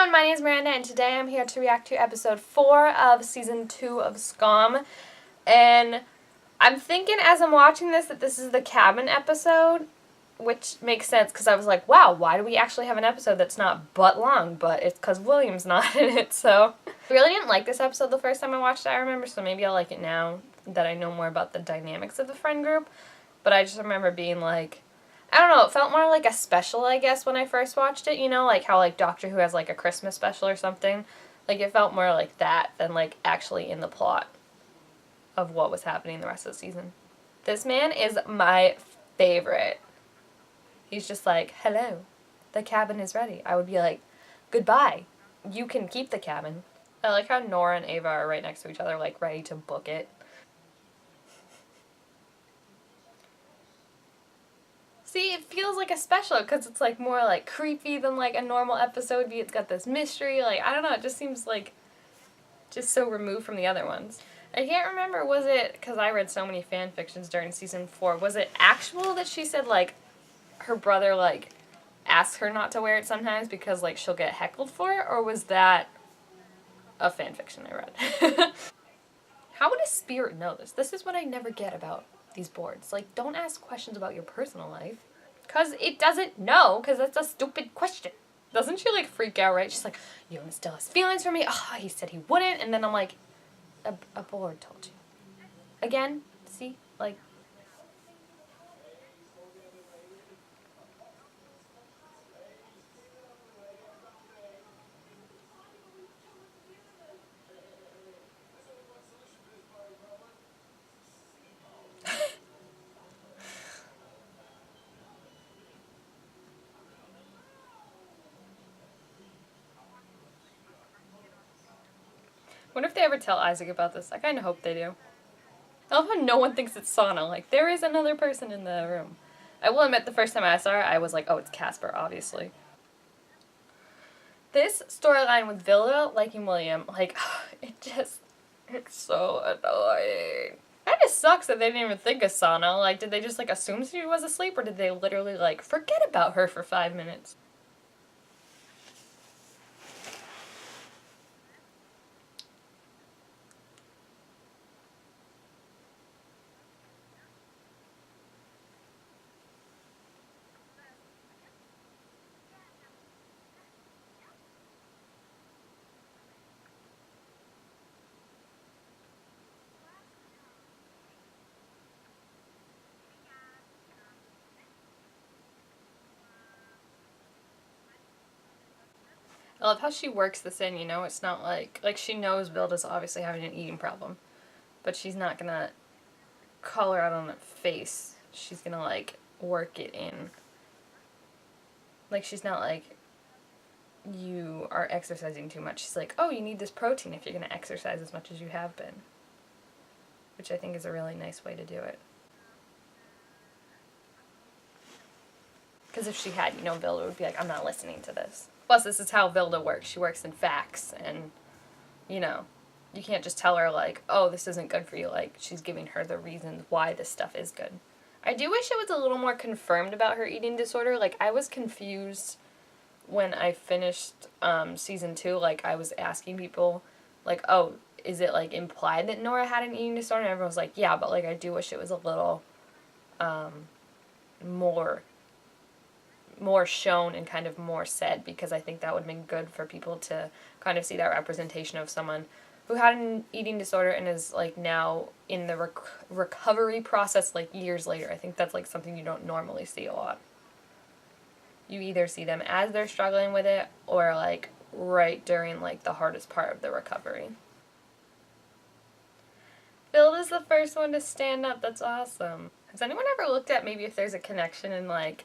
everyone, my name is Miranda, and today I'm here to react to episode 4 of season 2 of Skam. And I'm thinking as I'm watching this that this is the cabin episode, which makes sense because I was like, wow, why do we actually have an episode that's not but long? But it's because William's not in it, so. I really didn't like this episode the first time I watched it, I remember, so maybe I'll like it now that I know more about the dynamics of the friend group. But I just remember being like, I don't know, it felt more like a special, I guess, when I first watched it, you know, like how, like, Doctor Who has, like, a Christmas special or something. Like, it felt more like that than, like, actually in the plot of what was happening the rest of the season. This man is my favorite. He's just like, hello, the cabin is ready. I would be like, goodbye, you can keep the cabin. I like how Nora and Ava are right next to each other, like, ready to book it. See, it feels like a special because it's like more like creepy than like a normal episode would be. It's got this mystery, like, I don't know, it just seems like just so removed from the other ones. I can't remember, was it, because I read so many fan fictions during season 4, was it actual that she said like her brother like asks her not to wear it sometimes because like she'll get heckled for it, or was that a fan fiction I read? How would a spirit know this? This is what I never get about these boards. Like, don't ask questions about your personal life. Because it doesn't know, because that's a stupid question. Doesn't she, like, freak out, right? She's like, you want to still has feelings for me? Oh, he said he wouldn't. And then I'm like, a board told you. Again, see? Like, wonder if they ever tell Isaac about this. I kind of hope they do. I love how no one thinks it's Sana. Like, there is another person in the room. I will admit, the first time I saw her, I was like, oh, it's Casper, obviously. This storyline with Vilda liking William, like, it's so annoying. That just sucks that they didn't even think of Sana. Like, did they just, like, assume she was asleep, or did they literally, like, forget about her for 5 minutes? I love how she works this in, you know? It's not like she knows Vilda's obviously having an eating problem, but she's not gonna call her out on her face. She's gonna, like, work it in. Like, she's not like, you are exercising too much. She's like, oh, you need this protein if you're gonna exercise as much as you have been. Which I think is a really nice way to do it. Because if she had, you know, Vilda would be like, I'm not listening to this. Plus, this is how Vilda works. She works in facts, and, you know, you can't just tell her, like, oh, this isn't good for you. Like, she's giving her the reasons why this stuff is good. I do wish it was a little more confirmed about her eating disorder. Like, I was confused when I finished season 2. Like, I was asking people, like, oh, is it, like, implied that Nora had an eating disorder? And everyone was like, yeah, but, like, I do wish it was a little more shown and kind of more said, because I think that would have been good for people to kind of see that representation of someone who had an eating disorder and is, like, now in the recovery process, like, years later. I think that's, like, something you don't normally see a lot. You either see them as they're struggling with it, or, like, right during, like, the hardest part of the recovery. Vilda's the first one to stand up. That's awesome. Has anyone ever looked at maybe if there's a connection in, like,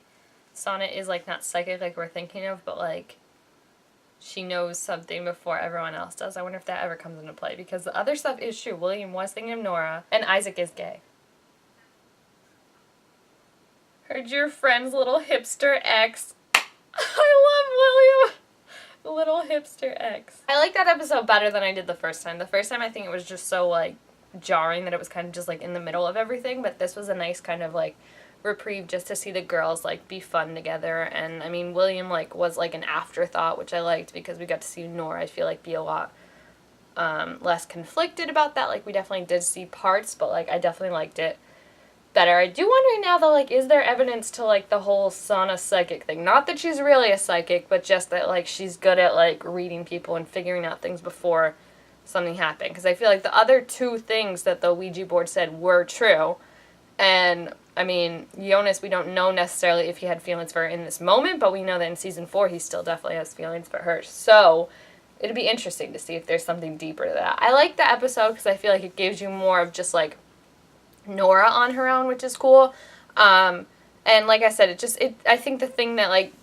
Sonnet is, like, not psychic like we're thinking of, but, like, she knows something before everyone else does? I wonder if that ever comes into play, because the other stuff is true. William was thinking of Nora, and Isaac is gay. Heard your friend's little hipster ex. I love William! Little hipster ex. I like that episode better than I did the first time. The first time I think it was just so, like, jarring that it was kind of just, like, in the middle of everything, but this was a nice kind of, like, reprieve just to see the girls, like, be fun together. And, I mean, William, like, was, like, an afterthought, which I liked because we got to see Nora, I feel like, be a lot less conflicted about that. Like, we definitely did see parts, but, like, I definitely liked it better. I do wonder now, though, like, is there evidence to, like, the whole Sana psychic thing? Not that she's really a psychic, but just that, like, she's good at, like, reading people and figuring out things before something happened. Because I feel like the other two things that the Ouija board said were true. And, I mean, Jonas, we don't know necessarily if he had feelings for her in this moment, but we know that in season 4 he still definitely has feelings for her. So it'd be interesting to see if there's something deeper to that. I like the episode because I feel like it gives you more of just, like, Nora on her own, which is cool. And like I said, I think the thing that, like,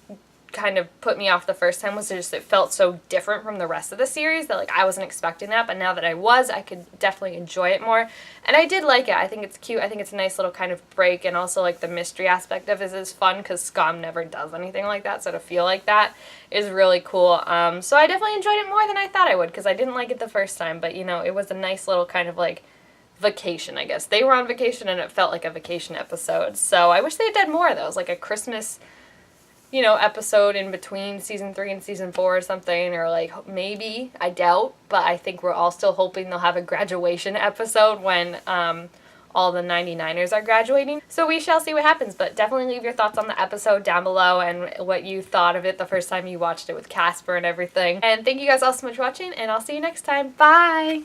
kind of put me off the first time was just it felt so different from the rest of the series that, like, I wasn't expecting that, but now that I could definitely enjoy it more. And I did like it. I think it's cute. I think it's a nice little kind of break, and also, like, the mystery aspect of it is fun because Skam never does anything like that, so to feel like that is really cool. So I definitely enjoyed it more than I thought I would because I didn't like it the first time, but, you know, it was a nice little kind of, like, vacation, I guess. They were on vacation and it felt like a vacation episode. So I wish they had done more of those, like a Christmas, you know, episode in between season 3 and season 4 or something, or like maybe, I doubt, but I think we're all still hoping they'll have a graduation episode when all the 99ers are graduating. So we shall see what happens, but definitely leave your thoughts on the episode down below and what you thought of it the first time you watched it with Casper and everything. And thank you guys all so much for watching, and I'll see you next time. Bye!